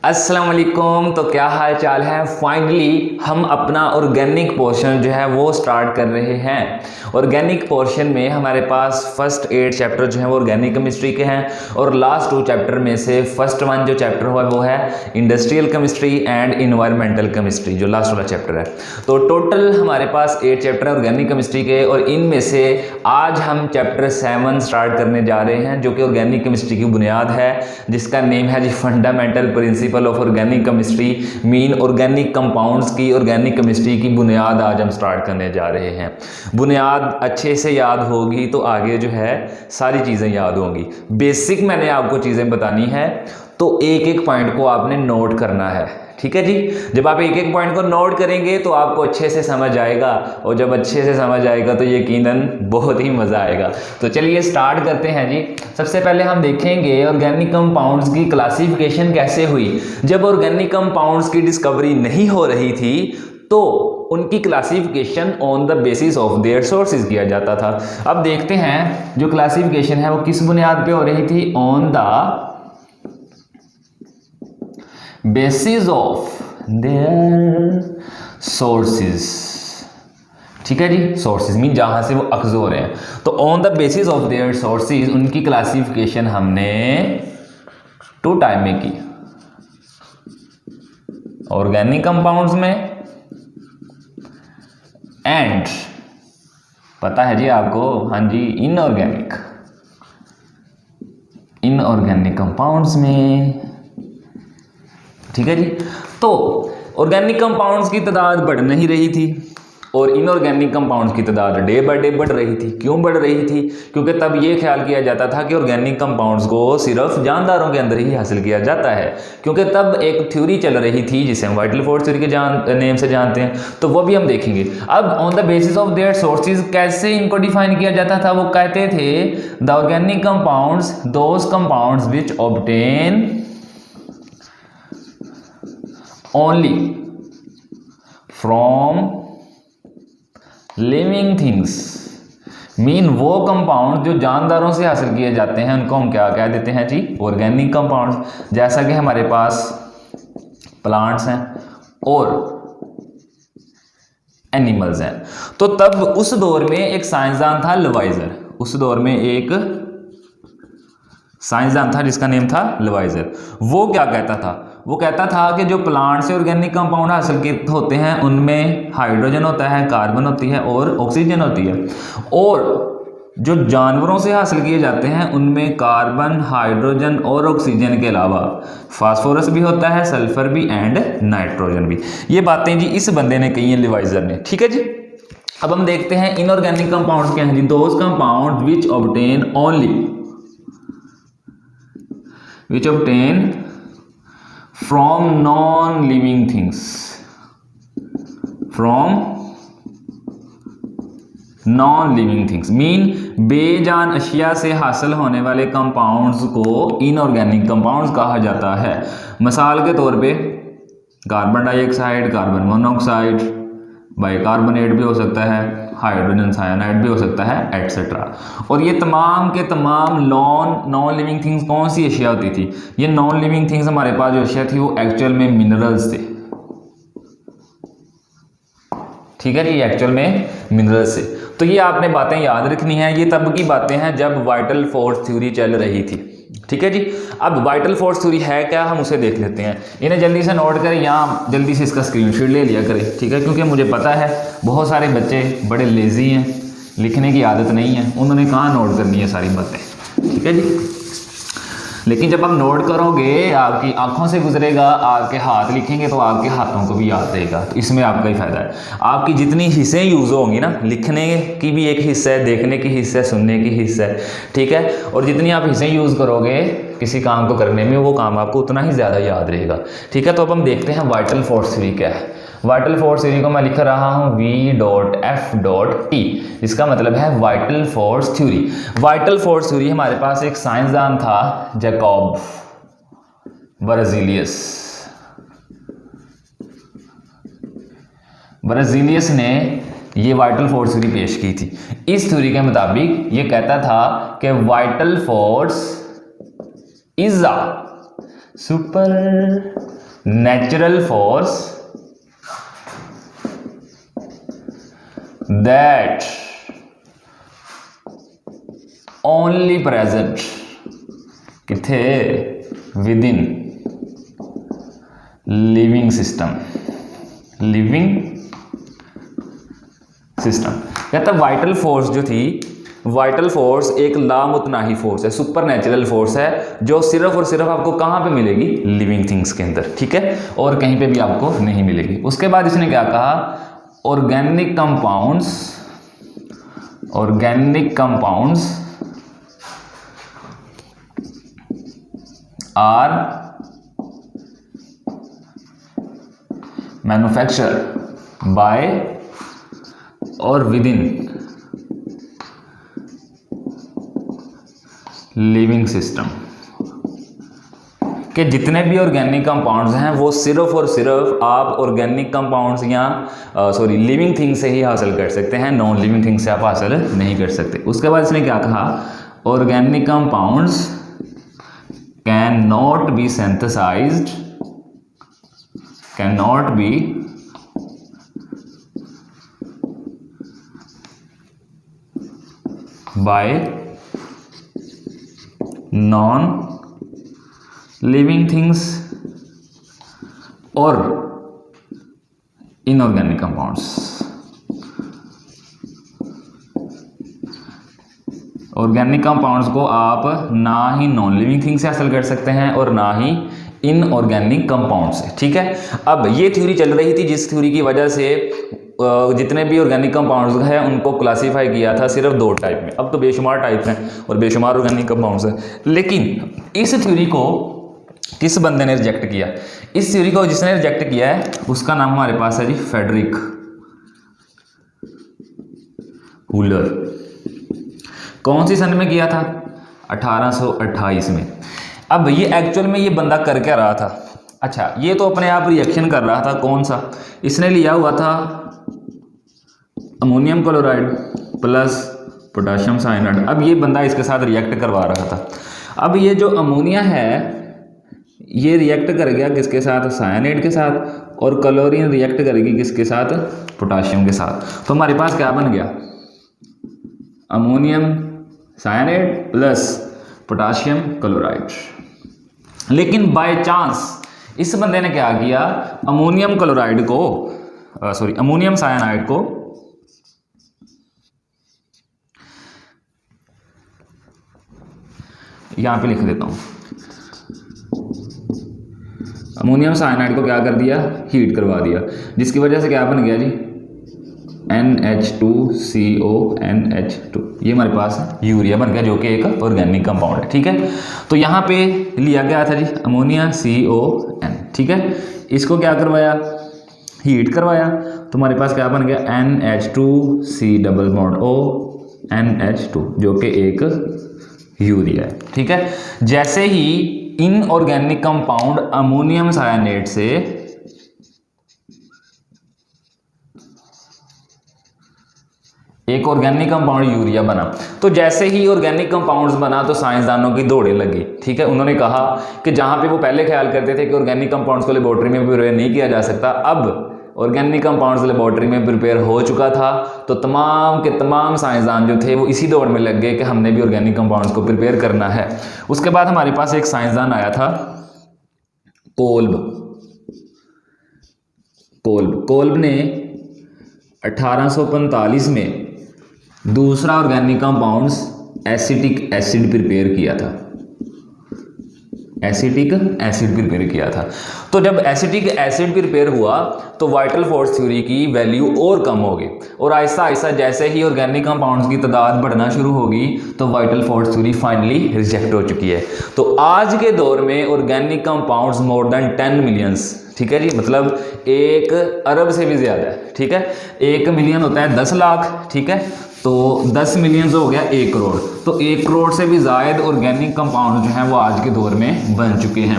अस्सलाम वालेकुम। तो क्या हाल चाल है। फाइनली हम अपना ऑर्गेनिक पोर्शन जो है वो स्टार्ट कर रहे हैं। ऑर्गेनिक पोर्शन में हमारे पास फर्स्ट 8 चैप्टर जो हैं वो ऑर्गेनिक केमिस्ट्री के हैं और लास्ट 2 चैप्टर में से फर्स्ट 1 जो चैप्टर हुआ वो है industrial chemistry and environmental chemistry, जो लास्ट वाला चैप्टर है। तो टोटल हमारे पास 8 चैप्टर है ऑर्गेनिक केमिस्ट्री के और इनमें से आज हम चैप्टर 7 स्टार्ट करने जा रहे हैं जो कि ऑर्गेनिक केमिस्ट्री की बुनियाद है, जिसका नेम है जी fundamental principle of organic chemistry. Mean organic compounds की ऑर्गेनिक केमिस्ट्री की बुनियाद आज हम स्टार्ट करने जा रहे हैं। बुनियाद अच्छे से याद होगी तो आगे जो है सारी चीज़ें याद होंगी। बेसिक मैंने आपको चीज़ें बतानी है तो एक एक पॉइंट को आपने नोट करना है, ठीक है जी। जब आप एक एक पॉइंट को नोट करेंगे तो आपको अच्छे से समझ आएगा और जब अच्छे से समझ आएगा तो यकीनन बहुत ही मज़ा आएगा। तो चलिए स्टार्ट करते हैं जी। सबसे पहले हम देखेंगे ऑर्गेनिक कंपाउंड्स की क्लासिफिकेशन कैसे हुई। जब ऑर्गेनिक कंपाउंड्स की डिस्कवरी नहीं हो रही थी तो उनकी classification on the basis of their sources किया जाता था। अब देखते हैं जो क्लासिफिकेशन है वो किस बुनियाद पे हो रही थी, on the basis of their sources. ठीक है जी, सोर्सेज मीन जहां से वो अखज़ हो रहे हैं। तो on the basis of their sources उनकी क्लासिफिकेशन हमने 2 टाइप में की, ऑर्गेनिक कंपाउंड्स में एंड पता है जी आपको, हाँ जी, इनऑर्गेनिक कंपाउंड्स में। ठीक है जी। तो ऑर्गेनिक कंपाउंड्स की तादाद बढ़ नहीं रही थी और इनऑर्गेनिक कंपाउंड्स की तादाद डे बाय डे बढ़ रही थी। क्यों बढ़ रही थी? क्योंकि तब ये ख्याल किया जाता था कि ऑर्गेनिक कंपाउंड्स को सिर्फ जानदारों के अंदर ही हासिल किया जाता है, क्योंकि तब एक थ्योरी चल रही थी जिसे हम वाइटल फोर्स थ्योरी के नेम से जानते हैं। तो वो भी हम देखेंगे। अब on the basis of their sources कैसे इनको डिफाइन किया जाता था, वो कहते थे the organic compounds those compounds which obtain only from living things। Mean वो कंपाउंड जो जानदारों से हासिल किए जाते हैं उनको हम क्या कह देते हैं जी, ऑर्गेनिक कंपाउंड्स। जैसा कि हमारे पास प्लांट्स हैं और एनिमल्स हैं। तो तब उस दौर में एक साइंसदान था लवाइजर। उस दौर में एक साइंसदान था जिसका नेम था लवाइजर। वो क्या कहता था? वो कहता था कि जो प्लांट से ऑर्गेनिक कंपाउंड हासिल होते हैं उनमें हाइड्रोजन होता है, कार्बन होती है और ऑक्सीजन होती है, और जो जानवरों से हासिल किए जाते हैं उनमें कार्बन, हाइड्रोजन और ऑक्सीजन के अलावा फास्फोरस भी होता है, सल्फर भी एंड नाइट्रोजन भी। ये बातें जी इस बंदे ने कही हैं, लिवाइजर ने। ठीक है जी। अब हम देखते हैं इनऑर्गेनिक कंपाउंड्स क्या हैं जी। Those compound which obtain only which obtain from non-living things, mean बेजान अशिया से हासिल होने वाले कंपाउंड्स को इनऑर्गेनिक कंपाउंड्स कहा जाता है। मिसाल के तौर पे carbon dioxide, carbon monoxide, bicarbonate भी हो सकता है, हाइड्रोजन साइनाइड भी हो सकता है, एटसेट्रा। और ये तमाम के तमाम नॉन लिविंग थिंग्स कौन सी अशिया होती थी? ये नॉन लिविंग थिंग्स हमारे पास जो अशिया थी वो एक्चुअल में मिनरल्स थे। ठीक है जी, एक्चुअल में मिनरल्स थे। तो ये आपने बातें याद रखनी है। ये तब की बातें हैं जब वाइटल फोर्स थ्योरी चल रही थी। ठीक है जी। अब वाइटल फोर्स थ्योरी है क्या, हम उसे देख लेते हैं। इन्हें जल्दी से नोट करें, यहाँ जल्दी से इसका स्क्रीनशॉट ले लिया करें। ठीक है, क्योंकि मुझे पता है बहुत सारे बच्चे बड़े लेजी हैं, लिखने की आदत नहीं है, उन्होंने कहाँ नोट करनी है सारी बातें। ठीक है जी। लेकिन जब आप नोट करोगे आपकी आंखों से गुजरेगा, आपके हाथ लिखेंगे तो आपके हाथों को भी याद रहेगा। तो इसमें आपका ही फायदा है। आपकी जितनी हिस्सें यूज़ होंगी ना, लिखने की भी एक हिस्सा है, देखने की हिस्सा है, सुनने की हिस्सा है। ठीक है, और जितनी आप हिस्सें यूज़ करोगे किसी काम को करने में वो काम आपको उतना ही ज़्यादा याद रहेगा। ठीक है, तो अब हम देखते हैं वाइटल फोर्स थ्योरी क्या है। वाइटल फोर्स थ्योरी को मैं लिख रहा हूँ V.F.T। इसका मतलब है vital force theory. Vital force theory हमारे पास एक साइंसदान था जैकब बर्ज़िलियस ने ये वाइटल फोर्स थ्योरी पेश की थी। इस थ्योरी के मुताबिक ये कहता था कि vital force is a super natural force that only present किथे विद इन लिविंग सिस्टम कहता वाइटल फोर्स जो थी, वाइटल फोर्स एक लामुतनाही फोर्स है, सुपर नेचुरल फोर्स है जो सिर्फ और सिर्फ आपको कहाँ पे मिलेगी, लिविंग थिंग्स के अंदर, ठीक है, और कहीं पे भी आपको नहीं मिलेगी। उसके बाद इसने क्या कहा, organic compounds are manufacture by और विद इन लिविंग सिस्टम के जितने भी ऑर्गेनिक कंपाउंड्स हैं वो सिर्फ और सिर्फ आप ऑर्गेनिक कंपाउंड्स या लिविंग थिंग से ही हासिल कर सकते हैं, नॉन लिविंग थिंग से आप हासिल नहीं कर सकते। उसके बाद इसने क्या कहा, organic compounds can not be synthesized, cannot be by non living things or inorganic compounds। Organic compounds को आप ना ही नॉन लिविंग थिंग से हासिल कर सकते हैं और ना ही इनऑर्गेनिक कंपाउंड से, ठीक है। अब ये थ्योरी चल रही थी जिस थ्योरी की वजह से जितने भी ऑर्गेनिक कंपाउंड्स हैं उनको क्लासीफाई किया था सिर्फ दो टाइप में। अब तो बेशुमार टाइप हैं और बेशुमार ऑर्गेनिक कंपाउंड्स हैं, लेकिन इस थ्योरी को किस बंदे ने रिजेक्ट किया, इस थ्योरी को जिसने रिजेक्ट किया है उसका नाम हमारे पास है जी फ्रेडरिक हुलर। कौन सी सन में किया था, 1828 में। अब ये एक्चुअल में ये बंदा कर क्या रहा था, अच्छा ये तो अपने आप रिएक्शन कर रहा था, कौन सा, इसने लिया हुआ था ammonium chloride plus potassium cyanide. अब ये बंदा इसके साथ रिएक्ट करवा रहा था। अब ये जो अमोनिया है ये रिएक्ट कर गया किसके साथ, साइनाइड के साथ, और क्लोरीन रिएक्ट करेगी किसके साथ, पोटाशियम के साथ। तो हमारे पास क्या बन गया, ammonium cyanide plus potassium chloride. लेकिन बाय चांस इस बंदे ने क्या किया, अमोनियम क्लोराइड को अमोनियम साइनाइड को यहां पे लिख देता हूं, अमोनियम साइनाइड को क्या कर दिया, हीट करवा दिया, जिसकी वजह से क्या बन गया जी, NH2CONH2। ये हमारे पास यूरिया बन गया जो कि एक ऑर्गेनिक कंपाउंड है, ठीक है। तो यहाँ पे लिया गया था जी अमोनिया CON, ठीक है। इसको क्या करवाया, हीट करवाया, तो हमारे पास क्या बन गया NH2C+O NH2 जो कि एक यूरिया है, ठीक है। जैसे ही इनऑर्गेनिक कंपाउंड अमोनियम साइनाइड से एक ऑर्गेनिक कंपाउंड यूरिया बना, तो जैसे ही ऑर्गेनिक कंपाउंड्स बना तो साइंसदानों की दौड़े लगी, ठीक है। उन्होंने कहा कि जहां पे वो पहले ख्याल करते थे कि ऑर्गेनिक कंपाउंड्स को लेबोरेटरी में प्रिपेयर नहीं किया जा सकता, अब ऑर्गेनिक कंपाउंड्स लेबोरेटरी में प्रिपेयर हो चुका था, तो तमाम के तमाम साइंसदान जो थे वो इसी दौड़ में लग गए कि हमने भी ऑर्गेनिक कंपाउंड्स को प्रिपेयर करना है। उसके बाद हमारे पास एक साइंसदान आया था कोल्ब ने 1845 में दूसरा organic compounds acetic acid prepare किया था, एसिटिक एसिड प्रिपेयर किया था। तो जब एसिटिक एसिड प्रिपेयर हुआ तो वाइटल फोर्स थ्योरी की वैल्यू और कम होगी, और आहिस्ता आहिस्ता जैसे ही ऑर्गेनिक कंपाउंड्स की तादाद बढ़ना शुरू होगी तो vital force theory finally reject हो चुकी है। तो आज के दौर में organic compounds more than 10 millions, ठीक है जी, मतलब 1 अरब से भी ज़्यादा है, ठीक है। 1 मिलियन होता है 10 लाख, ठीक है। तो 10 मिलियन हो गया 1 करोड़। तो 1 करोड़ से भी ज़ायद ऑर्गेनिक कंपाउंड जो हैं वो आज के दौर में बन चुके हैं।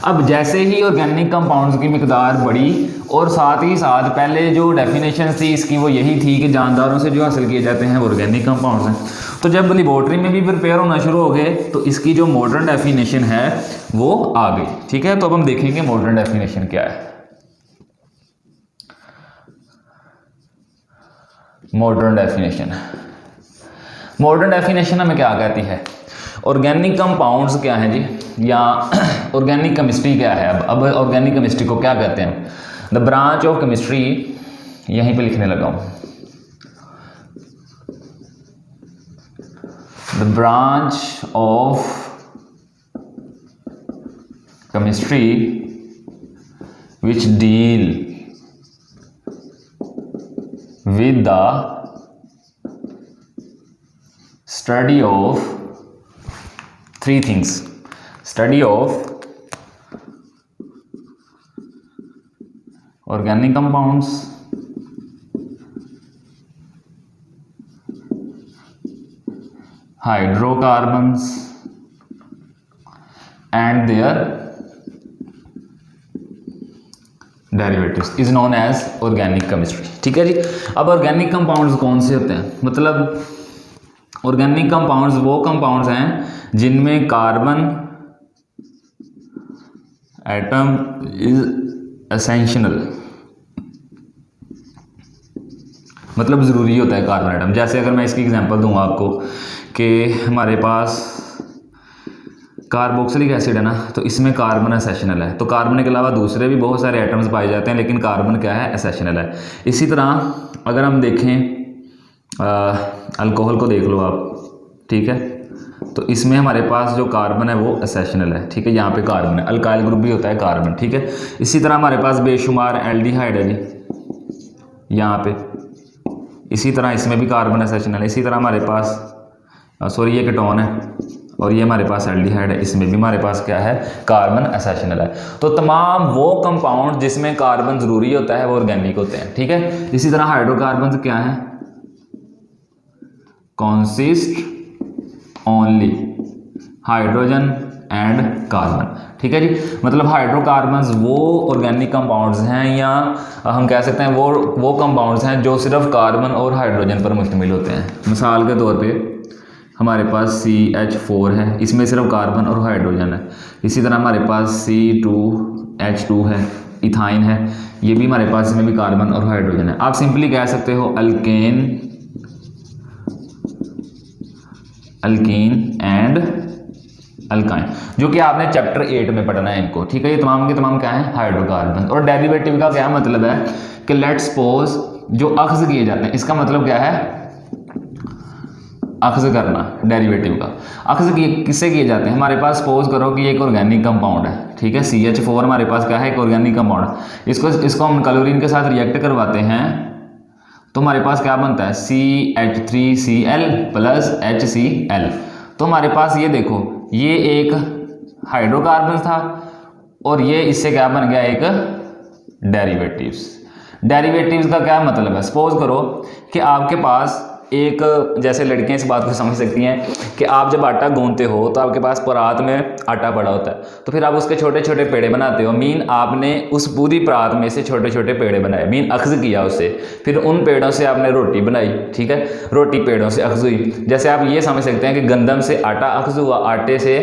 अब जैसे ही ऑर्गेनिक कंपाउंड्स की मिकदार बढ़ी और साथ ही साथ पहले जो डेफिनेशन थी इसकी वो यही थी कि जानदारों से जो हासिल किए जाते हैं वो ऑर्गेनिक कंपाउंड्स हैं। तो जब लेबॉर्ट्री में भी प्रिपेयर होना शुरू हो गए तो इसकी जो मॉडर्न डेफिनेशन है वो आ गई। ठीक है, तो अब हम देखेंगे मॉडर्न डेफिनेशन क्या है। मॉडर्न डेफिनेशन हमें क्या कहती है? ऑर्गेनिक कंपाउंड्स क्या हैं जी, या ऑर्गेनिक केमिस्ट्री क्या है। अब ऑर्गेनिक केमिस्ट्री को क्या कहते हैं? द ब्रांच ऑफ केमिस्ट्री, यहीं पे लिखने लगा हूं, the branch of chemistry which deal with the study of 3 things: study of organic compounds, hydrocarbons and their derivatives is known as organic chemistry. ठीक है जी। अब ऑर्गेनिक कंपाउंड्स कौन से होते हैं? मतलब ऑर्गेनिक कंपाउंड्स वो कंपाउंड्स हैं जिनमें कार्बन एटम इज एसेंशियल, मतलब ज़रूरी होता है कार्बन एटम। जैसे अगर मैं इसकी एग्जांपल दूंगा आपको कि हमारे पास कार्बोक्सिलिक एसिड है ना, तो इसमें कार्बन एसेशनल है। तो कार्बन के अलावा दूसरे भी बहुत सारे एटम्स पाए जाते हैं, लेकिन कार्बन क्या है? एसेशनल है। इसी तरह अगर हम देखें अल्कोहल को देख लो आप, ठीक है, तो इसमें हमारे पास जो कार्बन है वो एसेशनल है। ठीक है, यहाँ पे कार्बन है, अल्काइल ग्रुप भी होता है कार्बन। ठीक है, इसी तरह हमारे पास बेशुमार एल्डिहाइड है जी यहाँ पे, इसी तरह इसमें भी कार्बन एसेशनल है। इसी तरह हमारे पास सॉरी ये कीटोन है और ये हमारे पास एल्डिहाइड है, इसमें भी हमारे पास क्या है? कार्बन एसेशनल है। तो तमाम वो कंपाउंड जिसमें कार्बन जरूरी होता है वो ऑर्गेनिक होते हैं। ठीक है, इसी तरह हाइड्रोकार्बन क्या है? Consist only hydrogen and carbon. ठीक है जी, मतलब हाइड्रोकार्बन्स वो ऑर्गेनिक कंपाउंड्स हैं, या हम कह सकते हैं वो कंपाउंड्स हैं जो सिर्फ कार्बन और हाइड्रोजन पर मुश्तमिल होते हैं। मिसाल के तौर पे हमारे पास CH4 है, इसमें सिर्फ कार्बन और हाइड्रोजन है। इसी तरह हमारे पास C2H2 है, इथाइन है, ये भी हमारे पास, इसमें भी कार्बन और हाइड्रोजन है। आप सिंपली कह सकते हो अल्केन एंड अल्काइन, जो कि आपने चैप्टर 8 में पढ़ना है इनको। ठीक है, ये तमाम के तमाम क्या है? हाइड्रोकार्बन। और डेरिवेटिव का क्या मतलब है कि लेट्स सपोज जो अख्ज़ किए जाते हैं, इसका मतलब क्या है? अख्ज़ करना। डेरिवेटिव का अख्ज़ किससे किए जाते हैं? हमारे पास सपोज करो कि एक ऑर्गेनिक कंपाउंड है, ठीक है, CH4 हमारे पास क्या है? एक ऑर्गेनिक कंपाउंड। इसको हम क्लोरीन के साथ रिएक्ट करवाते हैं तो हमारे पास क्या बनता है? CH3Cl plus HCl। तो हमारे पास ये देखो, ये एक हाइड्रोकार्बन था और ये इससे क्या बन गया? एक डेरिवेटिव्स। डेरिवेटिव्स का क्या मतलब है? सपोज करो कि आपके पास एक, जैसे लड़कियां इस बात को समझ सकती हैं कि आप जब आटा गूंथते हो तो आपके पास परात में आटा पड़ा होता है, तो फिर आप उसके छोटे छोटे पेड़े बनाते हो। मीन आपने उस पूरी परात में से छोटे छोटे पेड़े बनाए, मीन अख्ज़ किया उससे, फिर उन पेड़ों से आपने रोटी बनाई। ठीक है, रोटी पेड़ों से अख्ज़ हुई। जैसे आप ये समझ सकते हैं कि गंदम से आटा अख्ज़ हुआ, आटे से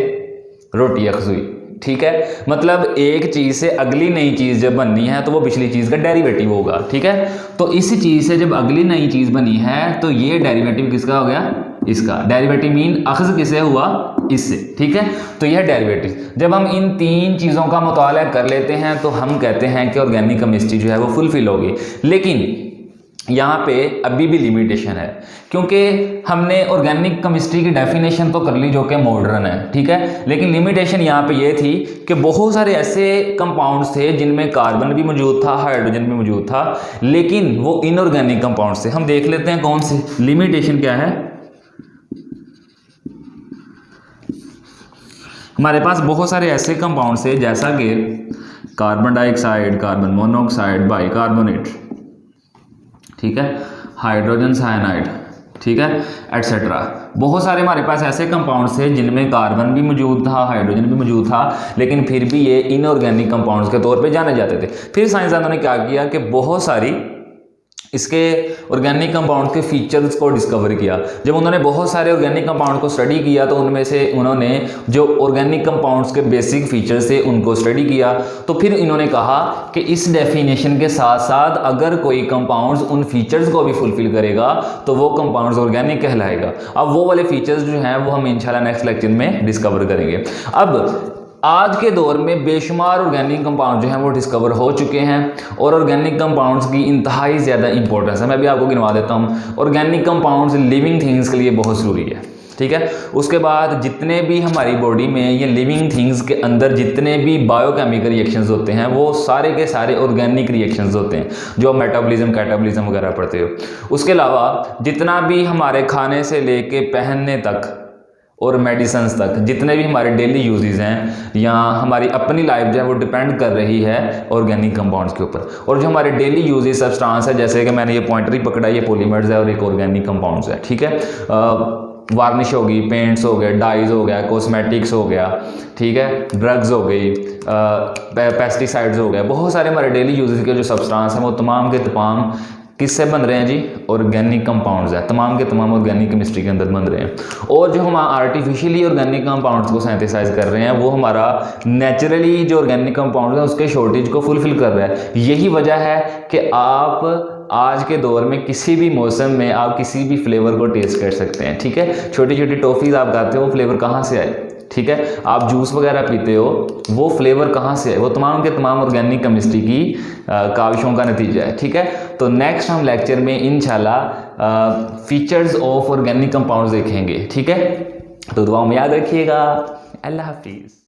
रोटी अख्ज़ हुई। ठीक है, मतलब एक चीज़ से अगली नई चीज़ जब बननी है तो वो पिछली चीज़ का डेरिवेटिव होगा। ठीक है, तो इस चीज़ से जब अगली नई चीज़ बनी है तो ये डेरिवेटिव किसका हो गया? इसका। डेरिवेटिव मीन अख्ज़ किससे हुआ? इससे। ठीक है, तो यह डेरिवेटिव। जब हम इन 3 चीज़ों का मुताला कर लेते हैं तो हम कहते हैं कि ऑर्गेनिक केमिस्ट्री जो है वो फुलफिल होगी। लेकिन यहाँ पे अभी भी लिमिटेशन है, क्योंकि हमने ऑर्गेनिक केमिस्ट्री की डेफिनेशन तो कर ली जो कि मॉडर्न है। ठीक है, लेकिन लिमिटेशन यहाँ पे ये थी कि बहुत सारे ऐसे कंपाउंड्स थे जिनमें कार्बन भी मौजूद था, हाइड्रोजन भी मौजूद था, लेकिन वो इनऑर्गेनिक कंपाउंड्स थे। हम देख लेते हैं कौन से। लिमिटेशन क्या है? हमारे पास बहुत सारे ऐसे कंपाउंड्स थे जैसा कि carbon dioxide, carbon monoxide, bicarbonate, ठीक है, हाइड्रोजन साइनाइड, ठीक है, एटसेट्रा। बहुत सारे हमारे पास ऐसे कंपाउंड्स थे जिनमें कार्बन भी मौजूद था, हाइड्रोजन भी मौजूद था, लेकिन फिर भी ये इनऑर्गेनिक कंपाउंड्स के तौर पे जाने जाते थे। फिर साइंसदानों ने क्या किया कि बहुत सारी इसके ऑर्गेनिक कंपाउंड के फीचर्स को डिस्कवर किया। जब उन्होंने बहुत सारे ऑर्गेनिक कंपाउंड को स्टडी किया तो उनमें से उन्होंने जो ऑर्गेनिक कंपाउंड्स के बेसिक फीचर्स थे उनको स्टडी किया। तो फिर इन्होंने कहा कि इस डेफिनेशन के साथ साथ अगर कोई कंपाउंड्स उन फीचर्स को भी फुलफिल करेगा तो वो कंपाउंड्स ऑर्गेनिक कहलाएगा। अब वो वाले फीचर्स जो हैं वो हम इंशाल्लाह नेक्स्ट लेक्चर में डिस्कवर करेंगे। अब आज के दौर में बेशुमार ऑर्गेनिक कंपाउंड जो हैं वो डिस्कवर हो चुके हैं और ऑर्गेनिक कंपाउंड्स की इंतहाई ज़्यादा इंपॉर्टेंस है। मैं भी आपको गिनवा देता हूँ। ऑर्गेनिक कंपाउंड्स लिविंग थिंग्स के लिए बहुत ज़रूरी है, ठीक है। उसके बाद जितने भी हमारी बॉडी में ये लिविंग थिंग्स के अंदर जितने भी बायोकेमिकल रिएक्शंस होते हैं वो सारे के सारे ऑर्गेनिक रिएक्शंस होते हैं, जो मेटाबॉलिज्म कैटाबॉलिज्म वगैरह पढ़ते हो। उसके अलावा जितना भी हमारे खाने से लेके पहनने तक और मेडिसिन तक जितने भी हमारे डेली यूजेस हैं या हमारी अपनी लाइफ जो है वो डिपेंड कर रही है ऑर्गेनिक कंपाउंड्स के ऊपर। और जो हमारे डेली यूजेस सब्सटेंस है, जैसे कि मैंने ये पॉइंटर ही पकड़ा, ये पॉलीमर्स है और एक ऑर्गेनिक कंपाउंड्स है, ठीक है। वार्निश होगी, पेंट्स हो गए, डाइज हो गया, कॉस्मेटिक्स हो गया, ठीक है, ड्रग्स हो गई, पेस्टिसाइड्स हो गए, बहुत सारे हमारे डेली यूजेस के जो सब्सटेंस हैं वो तमाम के तमाम किससे बन रहे हैं जी? ऑर्गेनिक कंपाउंड्स है, तमाम के तमाम ऑर्गेनिक केमिस्ट्री के अंदर बन रहे हैं। और जो हम आर्टिफिशियली ऑर्गेनिक कंपाउंड्स को सिंथेसाइज कर रहे हैं वो हमारा नेचुरली जो ऑर्गेनिक कंपाउंड्स है उसके शॉर्टेज को फुलफिल कर रहा है। यही वजह है कि आप आज के दौर में किसी भी मौसम में आप किसी भी फ्लेवर को टेस्ट कर सकते हैं, ठीक है। छोटी छोटी टॉफ़ीज़ आप खाते हो, वो फ्लेवर कहाँ से आए, ठीक है। आप जूस वगैरह पीते हो, वो फ्लेवर कहाँ से है? वो तमाम के तमाम ऑर्गेनिक केमिस्ट्री की काविशों का नतीजा है, ठीक है। तो नेक्स्ट हम लेक्चर में इंशाल्लाह फीचर्स ऑफ ऑर्गेनिक कंपाउंड्स देखेंगे, ठीक है। तो दुआ में याद रखिएगा। अल्लाह हाफिज़।